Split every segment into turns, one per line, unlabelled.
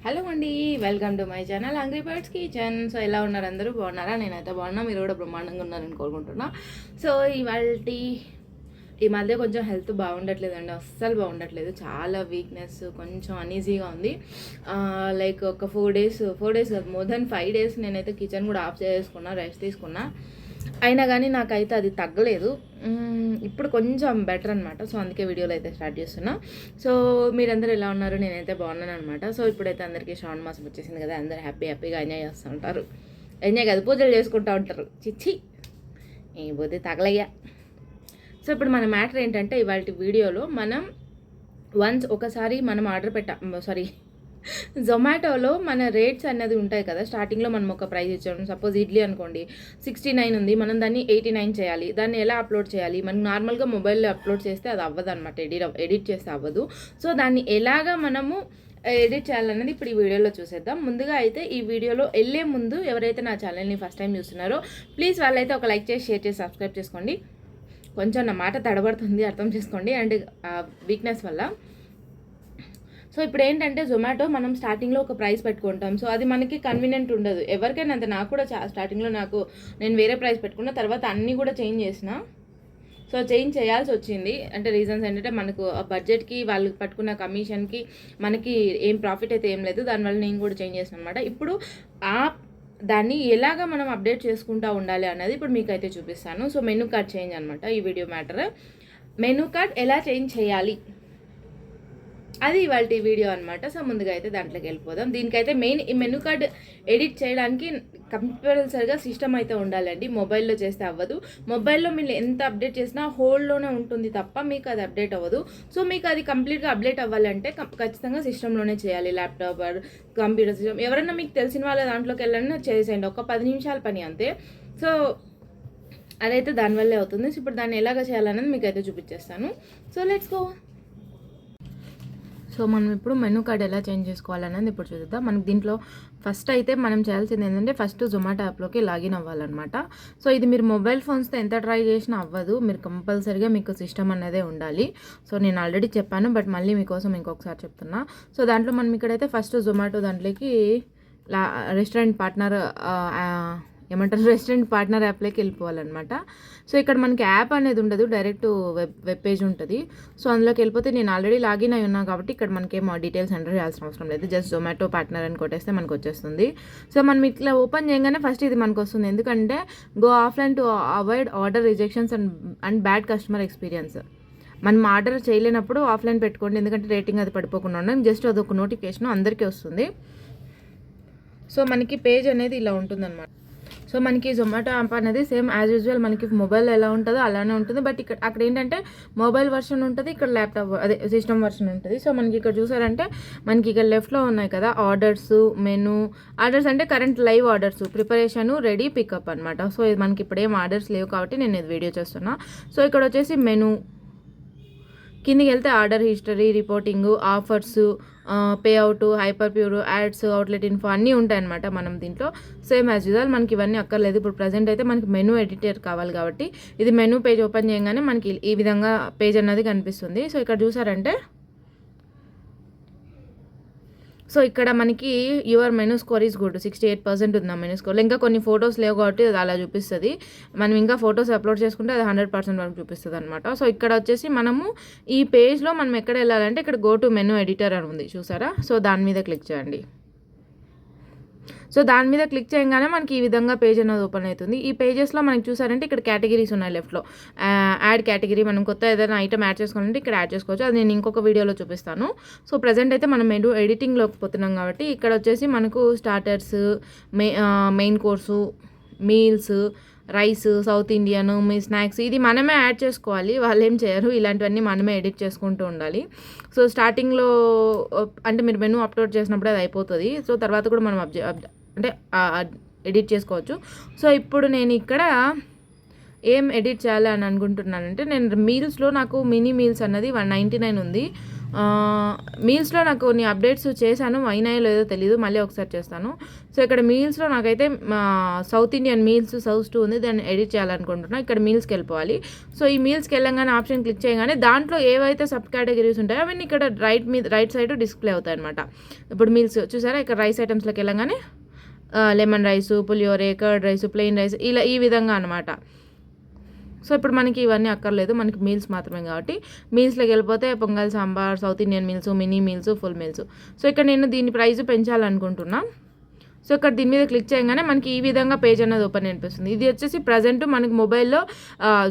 Hello అండి, welcome to my channel hungry birds kitchen. So ఎలా ఉన్నారు అందరూ? బాగున్నారా? నేనైతే బాగున్నా, మీరు కూడా బ్రహ్మాండంగా ఉన్నారని కోరుకుంటున్నా. సో ఈ మధ్య కొంచెం హెల్త్ బాగుండట్లేదండి, అస్సలు బాగుండట్లేదు. చాలా వీక్నెస్, కొంచెం అనీజీగా ఉంది. లైక్ ఒక 4 days కాదు, మోర్ దెన్ 5 days నేనైతే కిచెన్ కూడా ఆఫ్ చేసుకున్నా, రెస్ట్ తీసుకున్నా. అయినా కానీ నాకైతే అది తగ్గలేదు. ఇప్పుడు కొంచెం బెటర్ అనమాట. సో అందుకే వీడియోలో అయితే స్టార్ట్ చేస్తున్నా. సో మీరందరూ ఎలా ఉన్నారు? నేనైతే బాగున్నాను అనమాట. సో ఇప్పుడైతే అందరికీ శ్రావణ మాసం వచ్చేసింది కదా, అందరూ హ్యాపీగా ఎంజాయ్ చేస్తూ ఉంటారు. ఎంజాయ్ కాదు, పూజలు చేసుకుంటూ ఉంటారు. చిచ్చి ఈ బుద్ధి తగలయ్యా. సో ఇప్పుడు మన మ్యాటర్ ఏంటంటే, ఇవాళ వీడియోలో మనం ఒకసారి మనం ఆర్డర్ జొమాటోలో మన రేట్స్ అన్నది ఉంటాయి కదా. స్టార్టింగ్లో మనం ఒక ప్రైస్ ఇచ్చాము. సపోజ్ ఇడ్లీ అనుకోండి 69 ఉంది, మనం దాన్ని 89 చేయాలి. దాన్ని ఎలా అప్లోడ్ చేయాలి? మనం నార్మల్గా మొబైల్లో అప్లోడ్ చేస్తే అది అవ్వదు అనమాట, ఎడిట్ చేస్తే అవ్వదు. సో దాన్ని ఎలాగా మనము ఎడిట్ చేయాలన్నది ఇప్పుడు ఈ వీడియోలో చూసేద్దాం. ముందుగా అయితే ఈ వీడియోలో వెళ్ళే ముందు ఎవరైతే నా ఛానల్ని ఫస్ట్ టైం చూస్తున్నారో ప్లీజ్ వాళ్ళైతే ఒక లైక్ చేసి, షేర్ చేసి, సబ్స్క్రైబ్ చేసుకోండి. కొంచెం నా మాట తడబడుతుంది, అర్థం చేసుకోండి. అండ్ వీక్నెస్ వల్ల. సో ఇప్పుడు ఏంటంటే, జొమాటో మనం స్టార్టింగ్లో ఒక ప్రైస్ పెట్టుకుంటాం. సో అది మనకి కన్వీనియంట్ ఉండదు ఎవరికైనా. అంతే, నాకు కూడా స్టార్టింగ్లో నేను వేరే ప్రైస్ పెట్టుకున్న తర్వాత అన్నీ కూడా చేంజ్ చేసిన. సో చేంజ్ చేయాల్సి వచ్చింది. అంటే రీజన్స్ ఏంటంటే, మనకు ఆ బడ్జెట్కి, వాళ్ళు పట్టుకున్న కమిషన్కి మనకి ఏం ప్రాఫిట్ అయితే ఏం లేదు. దానివల్ల నేను కూడా చేంజ్ చేసాను అనమాట. ఇప్పుడు దాన్ని ఎలాగ మనం అప్డేట్ చేసుకుంటూ ఉండాలి అన్నది ఇప్పుడు మీకు అయితే చూపిస్తాను. సో మెనూ కార్డ్ చేంజ్ అనమాట ఈ వీడియో మ్యాటర్. మెనూ కార్డ్ ఎలా చేంజ్ చేయాలి అది ఇవాళ వీడియో అనమాట. సో ముందుగా అయితే దాంట్లోకి వెళ్ళిపోదాం. దీనికైతే మెయిన్ ఈ మెనూ కార్డ్ ఎడిట్ చేయడానికి కంపల్సరిగా సిస్టమ్ అయితే ఉండాలండి. మొబైల్లో చేస్తే అవ్వదు. మొబైల్లో మీరు ఎంత అప్డేట్ చేసినా హోల్డ్లోనే ఉంటుంది తప్ప మీకు అది అప్డేట్ అవ్వదు. సో మీకు అది కంప్లీట్గా అప్డేట్ అవ్వాలంటే ఖచ్చితంగా సిస్టంలోనే చేయాలి. ల్యాప్టాప్, కంప్యూటర్ సిస్టమ్, ఎవరైనా మీకు తెలిసిన వాళ్ళ దాంట్లోకి వెళ్ళండి, చేసేయండి. ఒక 10 నిమిషాల పని అంతే. సో అదైతే దానివల్లే అవుతుంది. సో ఇప్పుడు దాన్ని ఎలాగ చేయాలనేది మీకు అయితే చూపించేస్తాను. So let's go. సో మనం ఇప్పుడు మెనూ కార్డ్ ఎలా చేంజ్ చేసుకోవాలనేది ఇప్పుడు చూద్దాం. మనకి దీంట్లో ఫస్ట్ అయితే మనం చేయాల్సింది ఏంటంటే, ఫస్ట్ జొమాటో యాప్లోకి లాగిన్ అవ్వాలన్నమాట. సో ఇది మీరు మొబైల్ ఫోన్స్తో ఎంత ట్రై చేసినా అవ్వదు. మీరు కంపల్సరీగా మీకు సిస్టమ్ అనేదే ఉండాలి. సో నేను ఆల్రెడీ చెప్పాను, బట్ మళ్ళీ మీకోసం ఇంకొకసారి చెప్తున్నా. సో దాంట్లో మనం ఇక్కడైతే ఫస్ట్ జొమాటో దాంట్లోకి రెస్టారెంట్ పార్ట్నర్ యాప్లోకి వెళ్ళిపోవాలన్నమాట. సో ఇక్కడ మనకి యాప్ అనేది ఉండదు, డైరెక్ట్ వెబ్ పేజ్ ఉంటుంది. సో అందులోకి వెళ్ళిపోతే నేను ఆల్రెడీ లాగిన్ అయి ఉన్నాను కాబట్టి ఇక్కడ మనకేమో డీటెయిల్స్ ఎంటర్ చేయాల్సిన అవసరం లేదు. జస్ట్ జొమాటో పార్ట్నర్ అని కొట్టేస్తే మనకు వచ్చేస్తుంది. సో మనం ఇట్లా ఓపెన్ చేయగానే ఫస్ట్ ఇది మనకు వస్తుంది. ఎందుకంటే go offline to avoid order rejections and bad customer experience. మనం ఆర్డర్ చేయలేనప్పుడు ఆఫ్లైన్ పెట్టుకోండి, ఎందుకంటే రేటింగ్ అది పడిపోకుండా ఉండడం. జస్ట్ అదొక నోటిఫికేషన్ అందరికీ వస్తుంది. సో మనకి పేజ్ అనేది ఇలా ఉంటుందన్నమాట. సో మనకి జొమాటో యాప్ అనేది సేమ్ యాజ్ యూజువల్ మనకి మొబైల్ ఎలా ఉంటుందో అలానే ఉంటుంది. బట్ అక్కడ ఏంటంటే మొబైల్ వర్షన్ ఉంటుంది, ఇక్కడ ల్యాప్టాప్ సిస్టమ్ వర్షన్ ఉంటుంది. సో మనకి ఇక్కడ చూసారంటే మనకి ఇక్కడ లెఫ్ట్లో ఉన్నాయి కదా ఆర్డర్స్, మెనూ. ఆర్డర్స్ అంటే current live orders, preparation, ready, pickup అనమాట. సో ఇది మనకి ఇప్పుడు ఏం ఆర్డర్స్ లేవు కాబట్టి నేను ఇది వీడియో చేస్తున్నా. సో ఇక్కడ వచ్చేసి మెనూ, కిందికి వెళ్తే order history, reporting, offers, pay out, hyper pure, ads, outlet info అన్నీ ఉంటాయన్నమాట. మనం దీంట్లో సేమ్ యాజ్ యూజువల్ మనకి ఇవన్నీ అక్కర్లేదు. ఇప్పుడు ప్రజెంట్ అయితే మనకి మెనూ ఎడిటర్ కావాలి కాబట్టి ఇది మెనూ పేజ్ ఓపెన్ చేయగానే మనకి ఈ విధంగా పేజ్ అన్నది కనిపిస్తుంది. సో ఇక్కడ చూసారంటే, సో ఇక్కడ మనకి your menu score is good, 68% ఉంది ఆ మెనూ స్కోర్. ఇంకా కొన్ని ఫొటోస్ లేవు కాబట్టి అది అలా చూపిస్తుంది. మనం ఇంకా ఫొటోస్ అప్లోడ్ చేసుకుంటే అది 100% వరకు చూపిస్తుంది అనమాట. సో ఇక్కడ వచ్చేసి మనము ఈ పేజ్లో మనం ఎక్కడ వెళ్ళాలంటే ఇక్కడ గో టు మెనూ ఎడిటర్ అని ఉంది చూసారా. సో దాని మీద క్లిక్ చేయండి. సో దాని మీద క్లిక్ చేయగానే మనకి ఈ విధంగా పేజ్ అనేది ఓపెన్ అవుతుంది. ఈ పేజెస్లో మనకి చూసారంటే ఇక్కడ కేటగిరీస్ ఉన్నాయి లెఫ్ట్లో. యాడ్ కేటగిరీ, మనం కొత్త ఏదైనా ఐటమ్ యాడ్ చేసుకోవాలంటే ఇక్కడ యాడ్ చేసుకోవచ్చు. అది నేను ఇంకొక వీడియోలో చూపిస్తాను. సో ప్రజెంట్ అయితే మనం ఎడిటింగ్లోకి పోతున్నాం కాబట్టి ఇక్కడ వచ్చేసి మనకు starters, main course, meals, rice, south Indian, మీ స్నాక్స్, ఇది మనమే యాడ్ చేసుకోవాలి, వాళ్ళు ఏం చేయరు. ఇలాంటివన్నీ మనమే ఎడిట్ చేసుకుంటూ ఉండాలి. సో స్టార్టింగ్లో అంటే మీరు మెనూ అప్లోడ్ చేసినప్పుడు అది అయిపోతుంది. సో తర్వాత కూడా మనం అంటే ఎడిట్ చేసుకోవచ్చు. సో ఇప్పుడు నేను ఇక్కడ ఏం ఎడిట్ చేయాలి అని అనుకుంటున్నానంటే, నేను మీల్స్లో నాకు మినీ మీల్స్ అన్నది 199 ఉంది. మీల్స్లో నాకు కొన్ని అప్డేట్స్ చేశాను, అయినాయో లేదో తెలీదు, మళ్ళీ ఒకసారి చేస్తాను. సో ఇక్కడ మీల్స్లో నాకైతే సౌత్ ఇండియన్ మీల్స్ సౌత్ స్టూ ఉంది, దాన్ని ఎడిట్ చేయాలనుకుంటున్నాను. ఇక్కడ మీల్స్కి వెళ్ళిపోవాలి. సో ఈ మీల్స్కి వెళ్ళంగానే ఆప్షన్ క్లిక్ చేయగానే దాంట్లో ఏవైతే సబ్ కేటగిరీస్ ఉంటాయో అవన్నీ ఇక్కడ రైట్ సైడ్ డిస్ప్లే అవుతాయి అనమాట. ఇప్పుడు మీల్స్ చూసారా, ఇక్కడ రైస్ ఐటమ్స్లోకి వెళ్ళంగానే లెమన్ రైసు, పులియోరే, కర్డ్ రైసు, ప్లెయిన్ రైస్, ఇలా ఈ విధంగా అనమాట. సో ఇప్పుడు మనకి ఇవన్నీ అక్కర్లేదు, మనకి మీల్స్ మాత్రమే కాబట్టి మీల్స్లోకి వెళ్ళిపోతే pongal, sambar, south Indian meals, mini meals, full meals. So ఇక్కడ నేను దీని ప్రైస్ పెంచాలనుకుంటున్నా. సో ఇక్కడ దీని మీద క్లిక్ చేయగానే మనకి ఈ విధంగా పేజ్ అనేది ఓపెన్ అనిపిస్తుంది. ఇది వచ్చేసి ప్రజెంట్ మనకి మొబైల్లో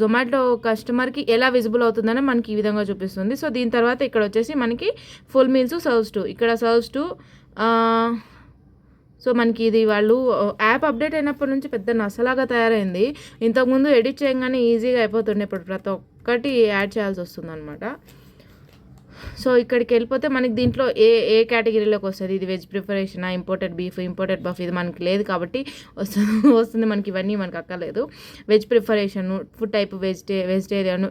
జొమాటో కస్టమర్కి ఎలా విజిబుల్ అవుతుందని మనకి ఈ విధంగా చూపిస్తుంది. సో దీని తర్వాత ఇక్కడ వచ్చేసి మనకి ఫుల్ మీల్స్, సర్వ్స్ టు, ఇక్కడ సర్వ్స్ టు. సో మనకి ఇది వాళ్ళు యాప్ అప్డేట్ అయినప్పటి నుంచి పెద్ద నసలాగా తయారైంది. ఇంతకుముందు ఎడిట్ చేయగానే ఈజీగా అయిపోతుండే, ఇప్పుడు ప్రతి ఒక్కటి యాడ్ చేయాల్సి వస్తుంది అనమాట. సో ఇక్కడికి వెళ్ళిపోతే మనకి దీంట్లో ఏ కేటగిరీలోకి వస్తుంది, ఇది veg preparation, imported beef, imported buff, ఇది మనకి లేదు కాబట్టి వస్తుంది మనకి, ఇవన్నీ మనకు అక్కర్లేదు. Veg preparation, food type vegetarian,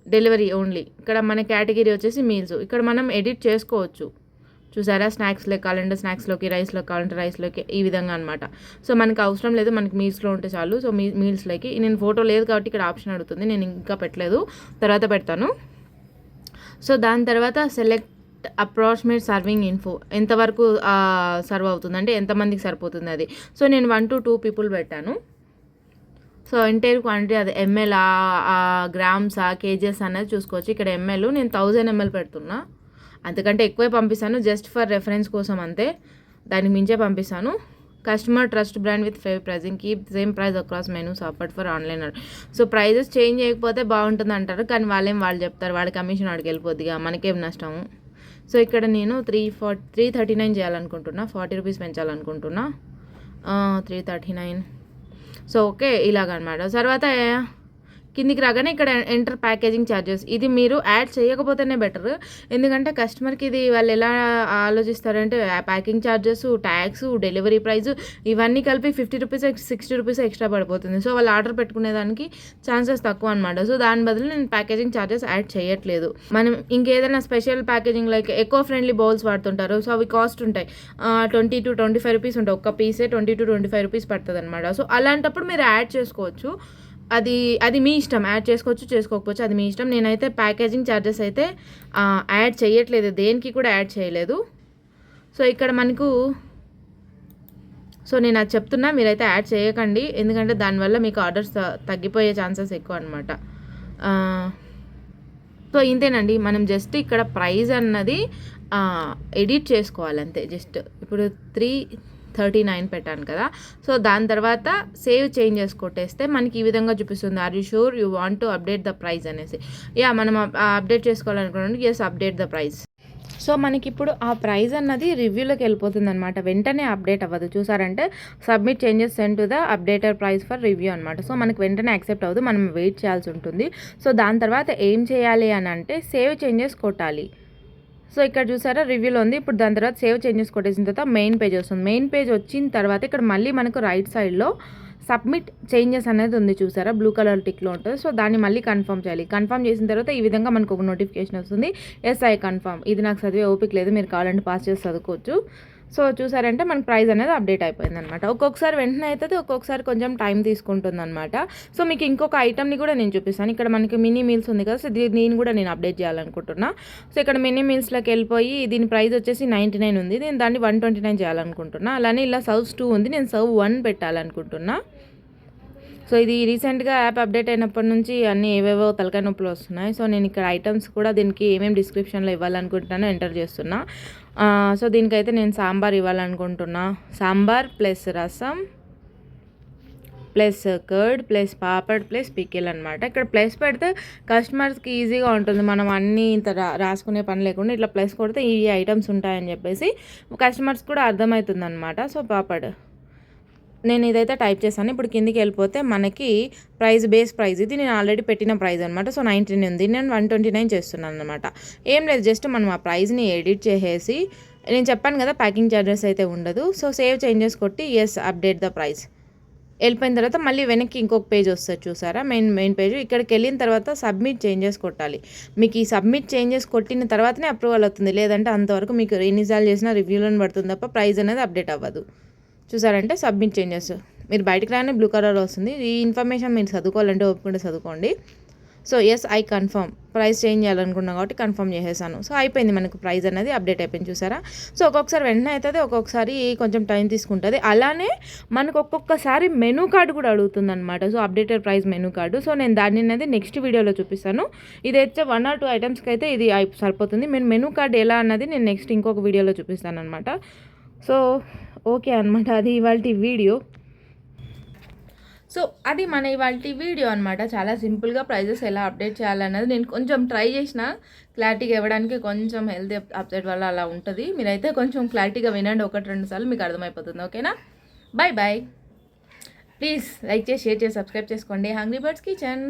delivery only. ఇక్కడ మన కేటగిరీ వచ్చేసి మీల్స్. ఇక్కడ మనం ఎడిట్ చేసుకోవచ్చు చూసారా, స్నాక్స్లోకి కావాలంటే స్నాక్స్లోకి, రైస్లోకి కావాలంటే రైస్లోకి, ఈ విధంగా అనమాట. సో మనకు అవసరం లేదు, మనకి మీల్స్లో ఉంటే చాలు. సో మీల్స్లోకి నేను ఫోటో లేదు కాబట్టి ఇక్కడ ఆప్షన్ అడుగుతుంది, నేను ఇంకా పెట్టలేదు, తర్వాత పెడతాను. సో దాని తర్వాత సెలెక్ట్ అప్రాక్సిమేట్ సర్వింగ్ ఇన్ఫో, ఎంతవరకు సర్వ్ అవుతుంది అంటే ఎంతమందికి సరిపోతుంది అది. సో నేను 1 to 2 people పెట్టాను. సో ఎంటైర్ క్వాంటిటీ అది ఎంఎల్, గ్రామ్సా, కేజెస్ అనేది చూసుకోవచ్చు. ఇక్కడ ఎంఎల్ నేను 1000 ml పెడుతున్నా, అంతకంటే ఎక్కువే పంపిస్తాను, జస్ట్ ఫర్ రెఫరెన్స్ కోసం అంతే, దానికి మించే పంపిస్తాను. Customer trust brand with fair pricing, keep same price across menus offered for online. So prices change చేయకపోతే బాగుంటుంది అంటారు, కానీ వాళ్ళు చెప్తారు, వాళ్ళ కమిషన్ వాడికి వెళ్ళిపోద్దిగా, మనకేం నష్టము. సో ఇక్కడ నేను 339 చేయాలనుకుంటున్నా, 40 రూపీస్ పెంచాలనుకుంటున్నా, 339. సో ఓకే, ఇలాగనమాట. తర్వాత కిందికి రాగానే ఇక్కడ ఎంటర్ ప్యాకేజింగ్ ఛార్జెస్, ఇది మీరు యాడ్ చేయకపోతేనే బెటర్. ఎందుకంటే కస్టమర్కి ఇది వాళ్ళు ఎలా ఆలోచిస్తారంటే packing charges, tax, delivery price ఇవన్నీ కలిపి 50 రూపీస్ 60 రూపీస్ ఎక్స్ట్రా పడిపోతుంది. సో వాళ్ళు ఆర్డర్ పెట్టుకునేదానికి ఛాన్సెస్ తక్కువ అనమాట. సో దాని బదులు నేను ప్యాకేజింగ్ ఛార్జెస్ యాడ్ చేయట్లేదు. మనం ఇంకేదైనా special packaging like eco friendly bowls వాడుతుంటారు, సో అవి కాస్ట్ ఉంటాయి, 20 to 25 రూపీస్ ఉంటాయి, ఒక్క పీసే 20 to 25 రూపీస్ పడుతుంది అనమాట. సో అలాంటప్పుడు మీరు యాడ్ చేసుకోవచ్చు, అది మీ ఇష్టం, యాడ్ చేసుకోకపోవచ్చు, అది మీ ఇష్టం. నేనైతే ప్యాకేజింగ్ ఛార్జెస్ అయితే యాడ్ చేయట్లేదు, దేనికి కూడా యాడ్ చేయలేదు. సో ఇక్కడ మనకు, సో నేను అది చెప్తున్నా, మీరైతే యాడ్ చేయకండి, ఎందుకంటే దానివల్ల మీకు ఆర్డర్స్ తగ్గిపోయే ఛాన్సెస్ ఎక్కువ అనమాట. సో ఇంతేనండి, మనం జస్ట్ ఇక్కడ ప్రైస్ అన్నది ఎడిట్ చేసుకోవాలంతే. జస్ట్ ఇప్పుడు 339 పెట్టాను కదా, సో దాని తర్వాత సేవ్ చేంజెస్ కొట్టేస్తే మనకి ఈ విధంగా చూపిస్తుంది, are you sure you want to update the price అనేసి. మనం అప్డేట్ చేసుకోవాలనుకున్నాను, yes update the price. So మనకి ఇప్పుడు ఆ ప్రైస్ అన్నది రివ్యూలోకి వెళ్ళిపోతుంది అనమాట, వెంటనే అప్డేట్ అవ్వదు. చూసారంటే submit changes send to the updated price for review అనమాట. సో మనకి వెంటనే యాక్సెప్ట్ అవ్వదు, మనం వెయిట్ చేయాల్సి ఉంటుంది. సో దాని తర్వాత ఏం చేయాలి అని అంటే సేవ్ చేంజెస్ కొట్టాలి. సో ఇక్కడ చూసారా రివ్యూలో ఉంది. ఇప్పుడు దాని తర్వాత సేవ్ చేంజెస్ కొట్టేసిన తర్వాత మెయిన్ పేజ్ వస్తుంది. మెయిన్ పేజ్ వచ్చిన తర్వాత ఇక్కడ మళ్ళీ మనకు రైట్ సైడ్లో సబ్మిట్ చేంజెస్ అనేది ఉంది చూసారా, బ్లూ కలర్ టిక్లో ఉంటుంది. సో దాన్ని మళ్ళీ కన్ఫర్మ్ చేయాలి. కన్ఫర్మ్ చేసిన తర్వాత ఈ విధంగా మనకు ఒక నోటిఫికేషన్ వస్తుంది, ఎస్ ఐ కన్ఫర్మ్. ఇది నాకు చదివే ఓపిక లేదు, మీరు కావాలంటే పాస్ చేసి చదువుకోవచ్చు. సో చూసారంటే మన ప్రైస్ అనేది అప్డేట్ అయిపోయింది అనమాట. ఒక్కొక్కసారి వెంటనే అవుతుంది, ఒక్కొక్కసారి కొంచెం టైం తీసుకుంటుంది అనమాట. సో మీకు ఇంకొక ఐటమ్ని కూడా నేను చూపిస్తాను. ఇక్కడ మనకి మినీ మీల్స్ ఉంది కదా, సో దీన్ని కూడా నేను అప్డేట్ చేయాలనుకుంటున్నా. సో ఇక్కడ మినీ మీల్స్లోకి వెళ్ళిపోయి దీని ప్రైస్ వచ్చేసి 99 ఉంది, నేను దాన్ని 129 చేయాలనుకుంటున్నా. అలానే ఇలా సర్వ్స్ 2 ఉంది, నేను సర్వ్ 1 పెట్టాలనుకుంటున్నా. సో ఇది రీసెంట్గా యాప్ అప్డేట్ అయినప్పటి నుంచి అన్నీ ఏవేవో తలకాయ నొప్పులు వస్తున్నాయి. సో నేను ఇక్కడ ఐటమ్స్ కూడా దీనికి ఏమేమి డిస్క్రిప్షన్లో ఇవ్వాలనుకుంటున్నానో ఎంటర్ చేస్తున్నా. సో దీనికైతే నేను సాంబార్ ఇవ్వాలనుకుంటున్నా, సాంబార్ ప్లస్ రసం plus curd plus papad plus pickle అనమాట. ఇక్కడ ప్లస్ పెడితే కస్టమర్స్కి ఈజీగా ఉంటుంది, మనం అన్నీ ఇంత రాసుకునే పని లేకుండా ఇట్లా ప్లస్ కొడితే ఈ ఐటమ్స్ ఉంటాయని చెప్పేసి కస్టమర్స్ కూడా అర్థమవుతుంది అనమాట. సో పాపడ్ నేను ఇదైతే టైప్ చేశాను. ఇప్పుడు కిందికి వెళ్ళిపోతే మనకి బేస్ ప్రైస్ ఇది నేను ఆల్రెడీ పెట్టిన ప్రైస్ అనమాట. సో 99 ఉంది, నేను 129 చేస్తున్నాను అనమాట. ఏం లేదు, జస్ట్ మనం ఆ ప్రైస్ని ఎడిట్ చేసేసి, నేను చెప్పాను కదా ప్యాకింగ్ ఛార్జెస్ అయితే ఉండదు. సో సేవ్ చేంజెస్ కొట్టి ఎస్ అప్డేట్ ద ప్రైస్ వెళ్ళిపోయిన తర్వాత మళ్ళీ వెనక్కి ఇంకొక పేజ్ వస్తుంది చూసారా, మెయిన్ పేజ్. ఇక్కడికి వెళ్ళిన తర్వాత సబ్మిట్ చేంజెస్ కొట్టాలి. మీకు ఈ సబ్మిట్ చేంజెస్ కొట్టిన తర్వాతనే అప్రూవల్ అవుతుంది, లేదంటే అంతవరకు మీకు ఎన్నిసార్లు చేసినా రివ్యూలను పడుతుంది తప్ప ప్రైస్ అనేది అప్డేట్ అవ్వదు. చూసారంటే సబ్మిట్ చేంజెస్ మీరు బయటకు రాని బ్లూ కలర్ వస్తుంది. ఈ ఇన్ఫర్మేషన్ మీరు చదువుకోవాలంటే ఒప్పుకుంటే చదువుకోండి. So yes I confirm, price change చేయాలనుకున్నాం కాబట్టి కన్ఫర్మ్ చేసేసాను. సో అయిపోయింది, మనకు ప్రైస్ అనేది అప్డేట్ అయిపోయింది చూసారా. సో ఒక్కొక్కసారి వెంటనే అవుతుంది, ఒక్కొక్కసారి కొంచెం టైం తీసుకుంటుంది. అలానే మనకు ఒక్కొక్కసారి మెనూ కార్డు కూడా అడుగుతుంది అనమాట. So updated price menu card. So నేను దాన్ని అనేది నెక్స్ట్ వీడియోలో చూపిస్తాను. ఇదైతే 1 or 2 ఐటమ్స్కి అయితే ఇది సరిపోతుంది. నేను మెనూ కార్డు ఎలా అన్నది నేను నెక్స్ట్ ఇంకొక వీడియోలో చూపిస్తాను అనమాట. సో ఓకే అనమాట, అది ఇవాళ వీడియో. సో అది మన ఇవాళ వీడియో అనమాట. చాలా సింపుల్గా ప్రైజెస్ ఎలా అప్డేట్ చేయాలన్నది నేను కొంచెం ట్రై చేసిన క్లారిటీగా ఇవ్వడానికి. కొంచెం హెల్త్ అప్డేట్ వల్ల అలా ఉంటుంది. మీరైతే కొంచెం క్లారిటీగా వినండి 1-2 సార్లు, మీకు అర్థమైపోతుంది. ఓకేనా, బాయ్ బాయ్. ప్లీజ్ లైక్ చేసి, షేర్ చేసి, సబ్స్క్రైబ్ చేసుకోండి. Hungry birds kitchen.